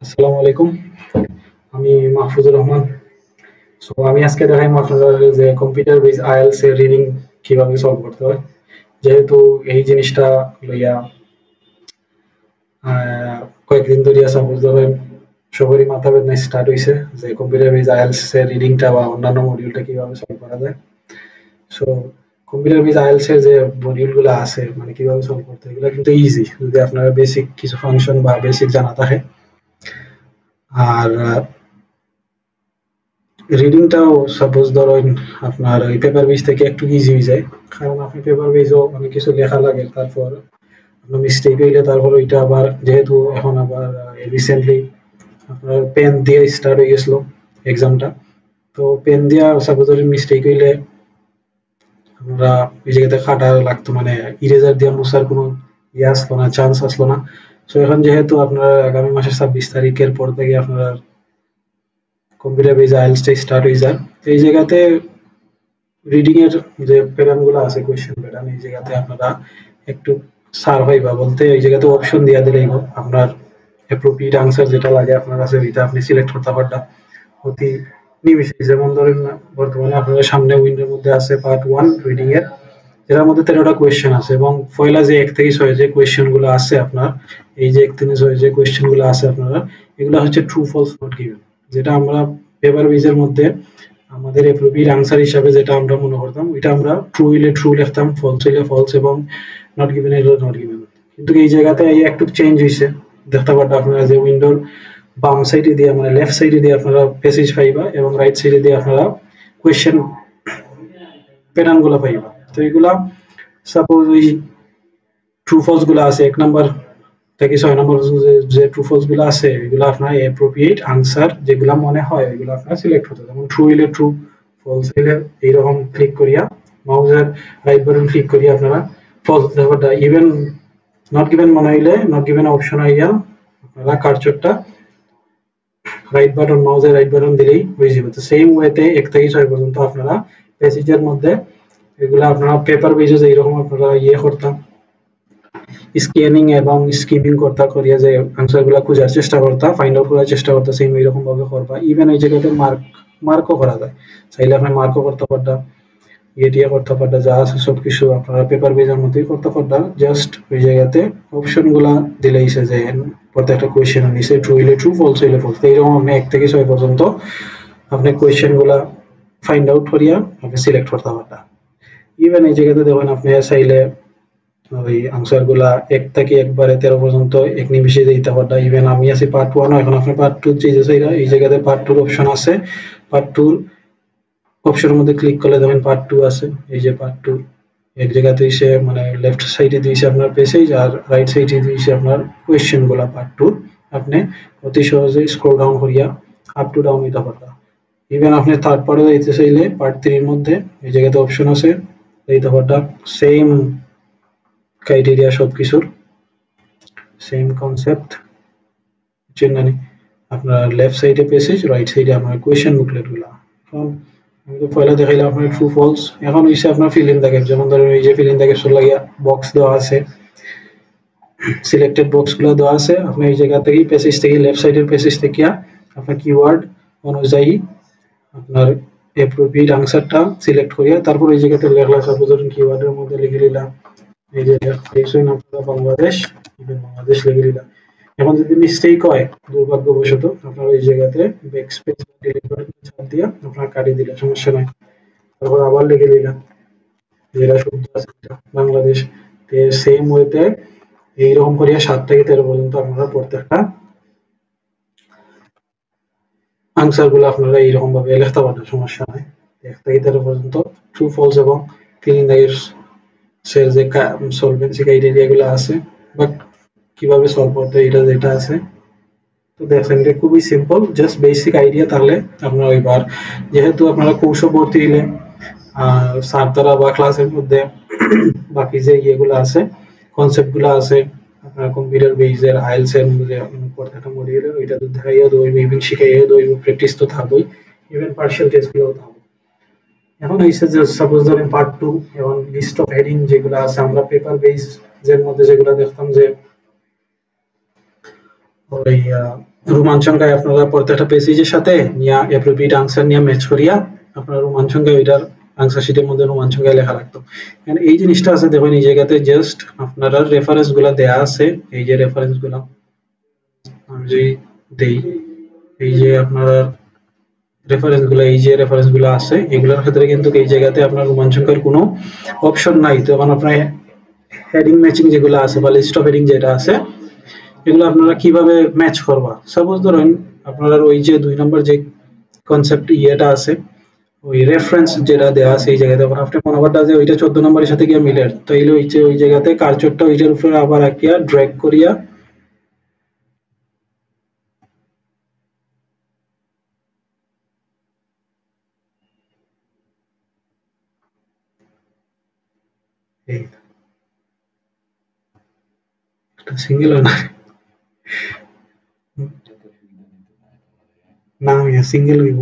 আসসালামু আলাইকুম। আমি মাহফুজুর রহমান। আমি আজকে দেখাইবো আপনাদের যে কম্পিউটার বেস আইএলটিএস এর রিডিং কিভাবে সলভ করতে হয়। যেহেতু এই জিনিসটা লইয়া কয়েকদিন ধরে সাপোজ ধরেন সবারই মাথা বেদনা স্টার্ট হইছে যে কম্পিউটার বেস আইএলটিএস এর রিডিংটা বা অন্যান্য মডিউলটা কিভাবে সলভ করা যায়। সো কম্পিউটার বেস আইএলটিএস এর যে মডিউল গুলো আছে মানে কিভাবে সলভ করতে হয় এগুলো কিন্তু ইজি যদি আপনার বেসিক কিছু ফাংশন বা বেসিক জানা থাকে। আর রিডিংটাও সাপোজ ধরেন আপনার ওই পেপার বেস থেকে একটু ইজি হয়ে যায়, কারণ আপনি পেপার বেসও অনেক কিছু লেখা লাগে, তারপর আপনার মিস্টেক হইলে তারপর ওইটা আবার যেহেতু এখন আবার রিসেন্টলি আপনার পেন দিয়ে স্টার্ট হয়ে গেছিল এক্সামটা, তো পেন দিয়া সাপোজ ধরেন মিস্টেক হইলে আমরা ওই জায়গাতে খাটা লাগতো, মানে ইরেজার দিয়ে মুছার কোনো ইয়ে আসলো না, চান্স আসলো না। তো এখন যেহেতু আপনার আগামী মাসের 26 তারিখের পর থেকে আপনার কম্পিউটার বেস আইএলটিএস স্টার্ট হয়ে যায়, তো এই জায়গাতে রিডিং এর যে প্যাটার্ন গুলো আছে, কোয়েশ্চেন প্যাটার্ন, এই জায়গাতে আপনারা একটু সার হইবা বলতে এই জায়গাতে অপশন দিয়া দিলেই আপনার অ্যাপ্রোপ্রিয়েট আনসার যেটা লাগে আপনার কাছে ওইটা আপনি সিলেক্ট করতে পারটা অতি নিমিষে। যেমন ধরেন বর্তমানে আপনাদের সামনে উইন্ডোর মধ্যে আছে পার্ট 1 রিডিং এর, যেটার মধ্যে 13টা কোয়েশ্চেন আছে এবং পয়লা যে 1 থেকে 6 যে কোয়েশ্চেন গুলো আছে আপনার, এই যে 1 থেকে 6 যে কোয়েশ্চেন গুলো আছে আপনারা, এগুলো হচ্ছে ট্রু ফলস নট গিভেন, যেটা আমরা পেপার বেজের মধ্যে আমাদের এপ্রোপ্রিয়েট আনসার হিসাবে যেটা আমরা মনে করতাম ওইটা আমরা ট্রু হইলে ট্রু লিখতাম, ফলস হইলে ফলস এবং নট গিভেন হইলে নট গিভেন। কিন্তু এই জায়গাতে এই একটু চেঞ্জ হয়েছে, দেখতে পারবেন আপনারা যে উইন্ডোর বাম সাইডে দিয়ে মানে লেফট সাইডে দিয়ে আপনারা প্যাসেজ পাইবা এবং রাইট সাইডে দিয়ে আপনারা কোয়েশ্চেন প্যাটার্ন গুলো পাইবা। তো এগুলা সাপোজ ওই ট্রু ফলস গুলো আছে 1 নাম্বার থেকে 6 নাম্বার যে ট্রু ফলস গুলো আছে এগুলো আপনার অ্যাপ্রোপ্রিয়েট আনসার যেগুলো মনে হয় এগুলো আপনারা সিলেক্ট করতে, যেমন ট্রু হইলে ট্রু, ফলস হইলে এইরকম ক্লিক করিয়া মাউসের রাইট বাটন ক্লিক করিয়া আপনারা ফলস ব্যাপারটা, ইভেন নট গিভেন মনে হইলে নট গিভেন অপশন আইয়া আপনারা কার্সরটা রাইট বাটন মাউসের রাইট বাটন দিলেই হয়ে যাবে। তো সেম ওয়েতে 1 থেকে 6 পর্যন্ত আপনারা প্যাসেজের মধ্যে এগুলো আপনারা পেপার বেজে এইরকম আপনারা ইয়ে করতাম, স্ক্যানিং এবং স্কিমিং করতা করিয়া যে আনসার গুলা খোঁজার চেষ্টা করতা, ফাইন্ড আউট করার চেষ্টা করতা, সেম এইরকম ভাবে করবা। ইভেন এই জায়গাতে মার্কও করা যায়, চাইলে আপনি মার্কও করতে পারতা, ইয়ে করতে পারতা, যা আছে সবকিছু আপনারা পেপার বেজের মধ্যেই করতে পারতা। জাস্ট ওই জায়গাতে অপশন গুলা দিলেইছে যে প্রত্যেকটা কোয়েশ্চেন নিচে ট্রু হইলে ট্রু, ফলস হইলে ফলস, এইরকম আপনি 1 থেকে 6 পর্যন্ত আপনি কোয়েশ্চেন গুলা ফাইন্ড আউট করিয়া আপনি সিলেক্ট করতে পারতা। ইভেন এই জায়গাতে দেখুন আপনি চাইলে ওই আনসার গুলা 1 থেকে একবারে 13 পর্যন্ত এক নিমিষে দিতে পারতা। ইভেন আমি আছি পার্ট 1, এখন আপনি পার্ট 2 চেয়েছে, এই জায়গাতে পার্ট 2 অপশন আছে। পার্ট 2 অপশনের মধ্যে ক্লিক করলে দেখেন পার্ট 2 আছে, এই যে পার্ট 2 এক জায়গাতে এসে মানে লেফট সাইডে দিয়েছে আপনার পেসেজ আর রাইট সাইডে দিয়েছে আপনার কোয়েশ্চেন গুলা পার্ট 2, আপনি অতি সহজে স্ক্রল ডাউন করিয়া আপ টু ডাউন দিতে পারতা। ইভেন আপনি থার্ড পার্টে যাইতে চাইলে পার্ট 3 এর মধ্যে এই জায়গাতে অপশন আছে, দিতে পারতা। সেম ক্রাইটেরিয়া সবকিছুর সেম কনসেপ্ট জেনারেলি আপনার লেফট সাইডে পেসেজ, রাইট সাইডে আপনার কোয়েশ্চেন বুকলেট গুলা। এখন আমি তো পয়লা দেখাইলাম আপনার ট্রু ফলস, এখন হইছে আপনার ফিল ইন দ্য গ্যাপ। যেমন ধরেন এই যে ফিল ইন দ্য গ্যাপস লাগিয়া বক্স দেওয়া আছে, সিলেক্টেড বক্স গুলো দেওয়া আছে, আপনি এই জায়গা থেকে পেসেজ থেকে লেফট সাইডের পেসেজ থেকে আপনার কিওয়ার্ড অনুযায়ী আপনার অ্যাপ্রোপ্রিয়েট আনসারটা সিলেক্ট করিয়া তারপর এই জায়গাতে লেখলা, সাপোজ ধরুন কিওয়ার্ডের মধ্যে লিখে দিলাম এই যে দেখছেন আপনারা বাংলাদেশ, ইভেন বাংলাদেশ লিখে দিলাম। এখন যদি মিস্টেক হয় দুর্ভাগ্যবশত আপনারা এই জায়গাতে ব্যাক স্পেস বা ডিলিট বাটন চাপ দিয়া আপনারা কাটিয়ে দিলে সমস্যা নাই, তারপর আবার লিখে দিলাম যেটা শব্দ আছে এটা বাংলাদেশ। সেম ওয়েতে এইরকম করিয়া 7 থেকে 13 পর্যন্ত আপনারা প্রত্যেকটা আনসার গুলো আপনারা এইরকম ভাবে লিখতে পারবেন, সমস্যা নাই। 1 থেকে 13 পর্যন্ত ট্রু ফলস এবং ফিল ইন দ্য গ্যাপস এর যে সলভেন্সি ক্রাইটেরিয়া গুলো আছে বা কিভাবে সলভ করতে এটা যেটা আছে, তো দেখেন এটা খুবই সিম্পল, জাস্ট বেসিক আইডিয়া তাহলে আপনারা ওইবার যেহেতু আপনারা কৌশল ভর্তি হইলে স্যার দ্বারা বা ক্লাসের মধ্যে বাকি যে ইয়েগুলো আছে কনসেপ্ট গুলো আছে আপনার কম্পিউটার বেজের আইএলটিএস এর মধ্যে প্রত্যেকটা মডিউলের ওইটা তো দেখাইয়া দইব, ইভেন শিখাইয়া দইব, প্র্যাকটিস তো থাকবেই, ইভেন পার্শিয়াল টেস্ট গুলো থাকবে। এখন হইছে যে সাপোজ ধরেন পার্ট 2, এবং লিস্ট অফ হেডিং যেগুলো আছে আমরা পেপার বেস এর মধ্যে যেগুলো দেখতাম যে ওই রোমান সংখ্যায় আপনারা প্রত্যেকটা প্যাসেজের সাথে নিয়া অ্যাপ্রোপ্রিয়েট আনসার নিয়ে ম্যাচ করিয়া আপনারা রোমান সংখ্যায় ওইটার আনসার শিটের মধ্যে রোমান সংখ্যায় লেখা রাখতো। এন্ড এই জিনিসটা আছে দেখুন এই জায়গাতে জাস্ট আপনারা রেফারেন্স গুলা দেয়া আছে, এই যে রেফারেন্স গুলা আমি যদি দেই, এই যে আপনারা রেফারেন্স গুলা, এই যে রেফারেন্স গুলা আছে এগুলোর ক্ষেত্রে কিন্তু এই জায়গাতে আপনার রোমান সংখ্যার কোনো অপশন নাই। তখন আপনার হেডিং ম্যাচিং যেগুলো আছে বা লিস্ট অফ হেডিং যেটা আছে এগুলো আপনারা কিভাবে ম্যাচ করবা। সাপোজ ধরেন আপনারা ওই যে 2 নম্বর যে কনসেপ্ট ইয়েটা আছে, ওই রেফারেন্স যেটা দেওয়া আছে এই জায়গাতে আপনি মনে করতে যে ওইটা 14 নম্বরের সাথে গিয়ে মিলে, তাইলে ওই যে ওই জায়গাতে কার্সরটা ওইটার উপরে আবার রাখিয়া ড্র্যাগ করিয়া এই সিঙ্গেল না না সিঙ্গেল হইব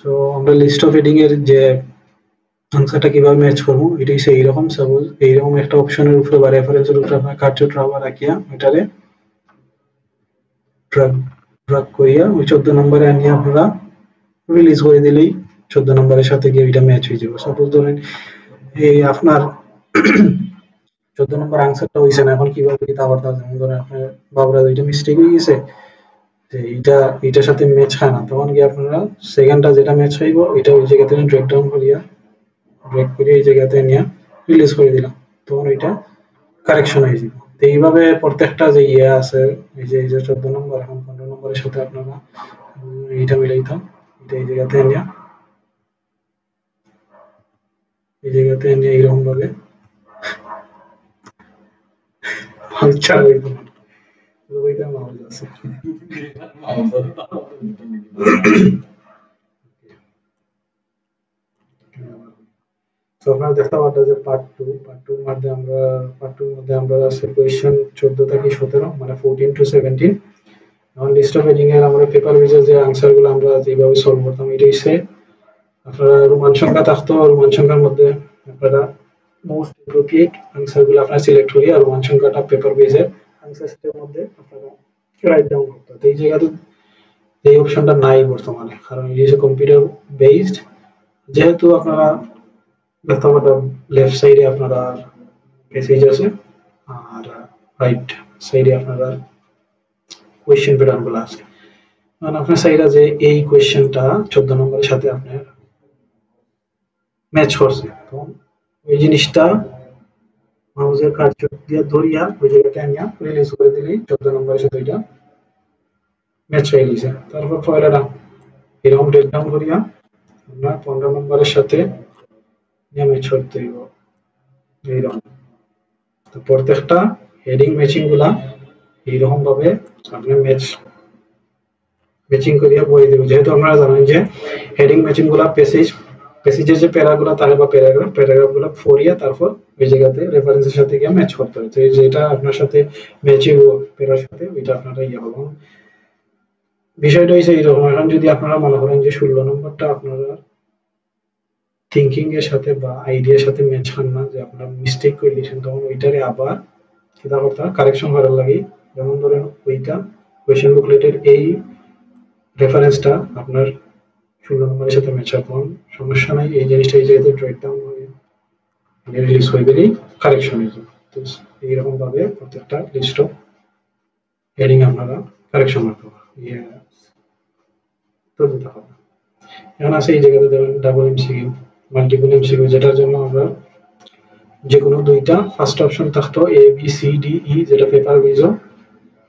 সো আমরা লিস্ট অফ হেডিং এর যে আনসারটা কিভাবে ম্যাচ করবো এটাই সেই রকম। সাপোজ এইরকম একটা অপশনের উপরে বা রেফারেন্সের উপরে আপনার কার্সরটা আবার রাখিয়া এটারে ড্র্যাগ করিয়া ওই 14 নম্বরে আনিয়ে আপনারা রিলিজ করে দিলেই 14 নম্বরের সাথে গিয়ে এটা ম্যাচ হয়ে যাবে। সাপোজ ধরেন এই আপনার 14 নম্বর আনসারটা হইছে না, এখন কিভাবে কি তা করতে হবে, যেমন ধরেন আপনার বাবরা এটা মিস্টেক হয়ে গেছে যে এইটার সাথে ম্যাচ খায় না, তখন কি আপনারা সেকেন্ডটা যেটা ম্যাচ হইব এটা ওই জায়গাতে ড্র্যাগ ডাউন করিয়া ড্র্যাগ করে এই জায়গাতে নিয়ে রিলিজ করে দিলাম, তখন ওইটা কারেকশন হয়ে যাবে। তো এইভাবে প্রত্যেকটা যে ইয়ে আছে এই যে 14 নম্বর এখন 15 নম্বরের সাথে আপনারা এইটা মিলাইতাম, এটা এই জায়গাতে নিয়ে এই জায়গাতে নিয়ে এইরকম ভাবে আচ্ছা হইতো না ওইটা মাউস আছে তো আপনারা দেখতে পাচ্ছেন যে পার্ট 2 এর মধ্যে আমরা আছে কোয়েশ্চেন 14 থেকে 17 মানে 14 টু 17। এখন লিস্ট অফ হেডিং এর আমরা পেপার ভিজে যে আনসার গুলো আমরা যেভাবে সলভ করতাম এটাই সে আপনারা রোমান সংখ্যা থাকতো, রোমান সংখ্যার মধ্যে আপনারা মোস্ট অ্যাপ্রোপ্রিয়েট আনসার গুলো আপনারা সিলেক্ট করি আর রোমান সংখ্যাটা পেপার ভিজে আনসার শিটের মধ্যে আপনারা রাইট ডাউন করতে। তো এই জায়গাতে এই অপশনটা নাই বর্তমানে, কারণ এই যে কম্পিউটার বেসড, যেহেতু আপনারা দেখতে পাবেন লেফট সাইডে আপনারা পেসেজ আছে আর রাইট সাইডে আপনারা কোয়েশ্চেন প্যাটার্ন গুলো আছে। মানে আপনার চাইরা যে এই কোয়েশ্চেনটা 14 নম্বরের সাথে আপনার ম্যাচ করছে, তো ওই জিনিসটা মাউসের কার্সর দিয়ে ধরিয়া ওই জায়গাটা আনিয়া রিলিজ করে দিলেই 14 নম্বরের সাথে এটা ম্যাচ হয়ে গেছে। তারপর পয়লাটা এরকম ড্রেক ডাউন করিয়া আমরা 15 নম্বরের সাথে নিয়ে ম্যাচ করতে হইব এইরকম। তো প্রত্যেকটা হেডিং ম্যাচিং গুলা এইরকম ভাবে আপনি ম্যাচিং করিয়া বই দেব। যেহেতু আপনারা জানেন যে হেডিং ম্যাচিং গুলা প্যাসেজের যে প্যারাগুলো থাকে বা প্যারাগ্রাফ গুলো ফরিয়া তারপর ওই জায়গাতে রেফারেন্সের সাথে গিয়ে ম্যাচ করতে হয়। তো যেটা আপনার সাথে ম্যাচিং প্যারার সাথে ওইটা আপনারা ইয়ে হবে। বিষয়টা হচ্ছে এইরকম, এখন যদি আপনারা মনে করেন যে 16 নম্বরটা আপনারা থিঙ্কিং এর সাথে বা আইডিয়ার সাথে ম্যাচ খান না, যে আপনারা মিস্টেক করে দিয়েছেন, তখন ওইটারে আবার কিতা করতে কারেকশন করার লাগে। যেমন ধরেন ওইটা কোয়েশ্চেন বুকলেটের এই রেফারেন্সটা আপনার 16 নম্বরের সাথে ম্যাচ হয়, তখন সমস্যা নাই, এই জিনিসটা এই জায়গাতে ড্রপ ডাউন হয়ে রিলিজ হয়ে গেলেই কারেকশন হয়ে যাবে। তো এইরকম ভাবে প্রত্যেকটা লিস্ট অফ হেডিং আপনারা কারেকশন করতে হবে, তো দিতে হবে। এখন আছে এই জায়গাতে ধরেন ডাবল এমসিকিউ, মাল্টিপল এমসিকিউ, যেটার জন্য আমরা যে কোনো দুইটা ফার্স্ট অপশন থাকতো A B C D E, যেটা পেপার ভিজো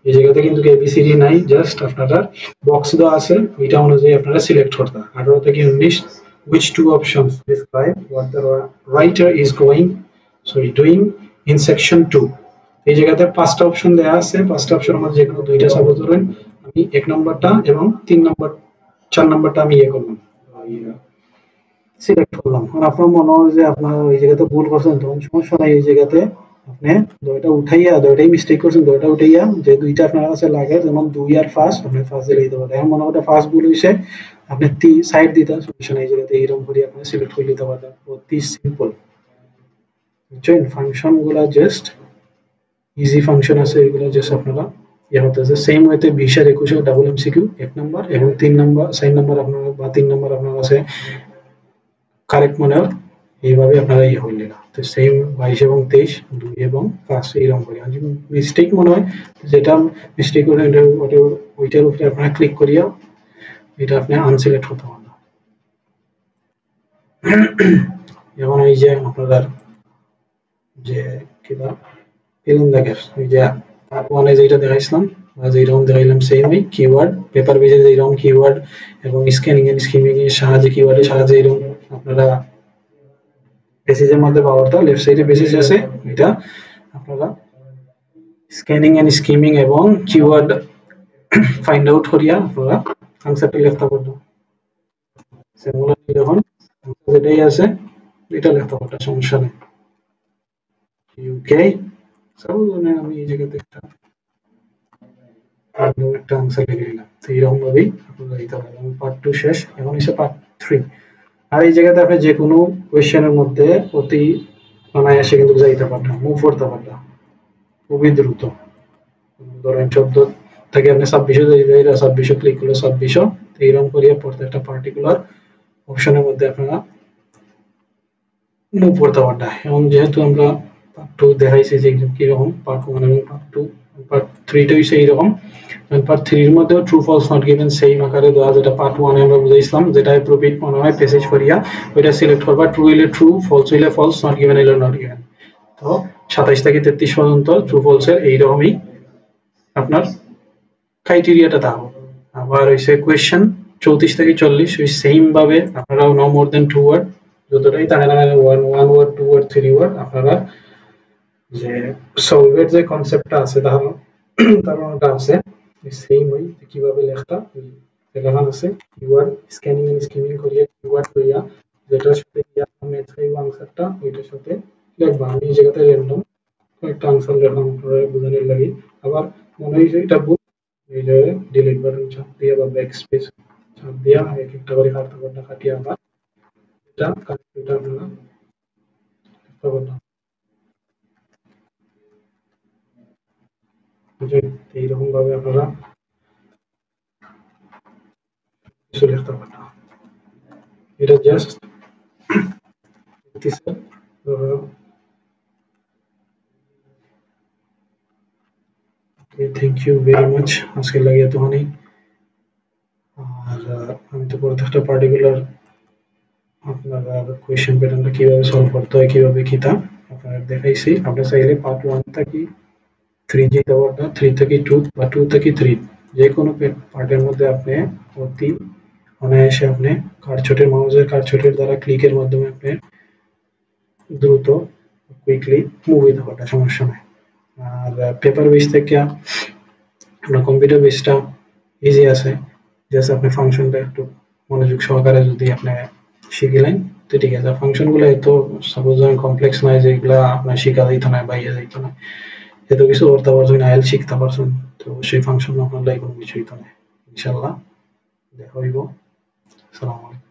এই জায়গাতে কিন্তু এ বি সি ডি নাই, জাস্ট আপনারা বক্স দেওয়া আছে ওইটা অনুযায়ী আপনারা সিলেক্ট করতে। 18 থেকে 19 which two options describe what the writer is doing in section 2। এই জায়গাতে পাঁচটা অপশন দেওয়া আছে, পাঁচটা অপশনের মধ্যে যে কোনো দুইটা সাপোজ ধরেন আমি 1 নম্বরটা এবং 3 নম্বর 4 নম্বরটা আমি ইয়ে করলাম সিলেক্ট করলাম। এখন আপনার মনে হয় যে আপনার ওই জায়গাতে ভুল করছেন, তখন সমস্যা নাই, এই জায়গাতে আপনি দুইটা উঠাইয়া দুইটাই মিস্টেক করছেন, দুইটা উঠাইয়া যে দুইটা আপনার কাছে লাগে যেমন 2 আর 5 আপনি 5 দিয়ে দিতে পারেন। এখন মনে হয় 5 ভুল হয়েছে আপনি সাইড দিতে সমস্যা নাই, যেটাতে এইরকম করে আপনি সিলেক্ট করে দিতে পারবেন, অতি সিম্পল। বুঝছেন, ফাংশন গুলা জাস্ট ইজি ফাংশন আছে, এগুলো জাস্ট আপনারা ইয়ে হতেছে। সেম ওয়েতে 20 আর 21 ডাবল এমসিকিউ 1 নাম্বার এবং 3 নাম্বার 4 নাম্বার আপনারা বা 3 নাম্বার আপনার কাছে কারেক্ট মনে হয়, এইভাবে আপনারা ইয়ে হইলে না। তো সেম 22 এবং 23 2 এবং 5 এইরকম করে। আর যদি মিস্টেক মনে হয়, যেটা মিস্টেক করে ওইটার উপরে আপনারা ক্লিক করিয়া এটা আপনি আনসিলেক্ট হতে পারবেন। যেমন এই যে আপনার যে কিবা ফিল্ম দেখেন, ওই যে পার্ট ওয়ানে যেটা দেখাইছিলাম বা যেরকম দেখাইলাম সেমই কিওয়ার্ড, পেপার বেজে যেরকম কিওয়ার্ড এবং স্ক্যানিং এন্ড স্কিমিং এর সাহায্যে কিওয়ার্ডের সাহায্যে এরকম আপনারা বেসিসের মধ্যে পাওয়ারটা লেফট সাইডে বেসিস আছে, এটা আপনারা স্ক্যানিং এন্ড স্কিমিং এবং কিওয়ার্ড ফাইন্ড আউট করিয়া আপনারা আনসারটা লিখতে পারবেন। সিমুলার যখন যেটাই আছে এটা লিখতে পারবেন, সমস্যা নেই। ইউকে সাপোজ আমি এই জায়গাতে একটা আনসার লিখে দিলাম। তো এইরকম ভাবেই আপনারা দিতে পারবেন। পার্ট 2 শেষ, এখন এসে পার্ট 3। আর এই জায়গাতে আপনি যে কোনো কোয়েশ্চেনের মধ্যে অতি অনায়াসে কিন্তু যাইতে পারবেন, মুভ করতে পারবেন খুবই দ্রুত। ধরেন 14 থেকে আপনি 26 যাইতে 26 ক্লিক করলে 26, এইরকম করিয়া প্রত্যেকটা পার্টিকুলার অপশনের মধ্যে আপনারা মুভ করতে পারবেন। এবং যেহেতু আমরা পার্ট 2 দেখাইছি যে কিরকম, পার্ট 1 এবং পার্ট 2, পার্ট 3 টা হইছে এইরকম। পার্ট 3 এর মধ্যেও true false not given same আকারে দেওয়া, যেটা পার্ট 1 এ আমরা বুঝাইছিলাম, যেটা অ্যাপ্রোপ্রিয়েট মনে হয় প্যাসেজ করিয়া ওইটা সিলেক্ট করবা, ট্রু হইলে ট্রু, ফলস হইলে ফলস, নট গিভেন হইলে নট গিভেন। তো 27 থেকে 33 পর্যন্ত ট্রু ফলস এর এইরকমই আপনার ক্রাইটেরিয়াটা থাকবে। আবার হইছে কোয়েশ্চেন 34 থেকে 40 ওই সেম ভাবে আপনারা নো মোর দেন 2 ওয়ার্ড, যতটাই থাকে না 1 ওয়ার্ড 2 ওয়ার্ড 3 ওয়ার্ড আপনারা যে সলভের যে কনসেপ্টটা আছে ধারণাটা আছে সেম ওই কিভাবে লেখা লেখা আছে, কিওয়ার্ড স্ক্যানিং এন্ড স্কিমিং করিয়া কিওয়ার্ড করিয়া যেটার সাথে ম্যাচ খাইব আনসারটা ওইটার সাথে লিখবা। আমি এই জায়গাতে র্যান্ডম একটা আনসার লিখলাম আপনারা বোঝানোর লাগি। আবার মনে হয়েছে এটা ভুল, এই যে ডিলিট বাটন চাপ দিয়া বা ব্যাক স্পেস চাপ দিয়া এক একটা করে কাটিয়ে আবার এটা এটা আপনারা লিখতে পারবেন। এইরকম ভাবে আপনারা কিছু লিখতে পারবেন। এটা just thank you very much, আজকে লাগে এতখানি। আর আমি তো প্রত্যেকটা পার্টিকুলার আপনার কোয়েশ্চেন প্যাটার্নটা কিভাবে সলভ করতে হয় কিভাবে কিতা আপনারা দেখাইছি। আপনি চাইলে পার্ট 1 থেকে 3 যেতে পারবেন, 3 থেকে 2 বা 2 থেকে 3 যে কোনো পার্টের মধ্যে আপনি অতি অনায়াসে আপনি কারচটের মাউসের কারচটের দ্বারা ক্লিকের মাধ্যমে আপনি দ্রুত কুইকলি মুভ হইতে পারবেন, সমস্যা নাই। আর পেপার বেস থেকে আপনার কম্পিউটার বেসটা ইজি আছে, জাস্ট আপনি ফাংশনটা একটু মনোযোগ সহকারে যদি আপনি শিখিলেন তো ঠিক আছে। ফাংশন গুলো এত সাপোজ কমপ্লেক্স নয় যে এগুলা আপনার শিখা যাইত না বা ইয়ে যাইত না, এত কিছু করতে পারছেন, আইএল শিখতে পারছেন, তো সেই ফাংশন আপনার লাই কোনো কিছু হইতো না। ইনশাল্লাহ দেখা হইব। আসসালামু আলাইকুম।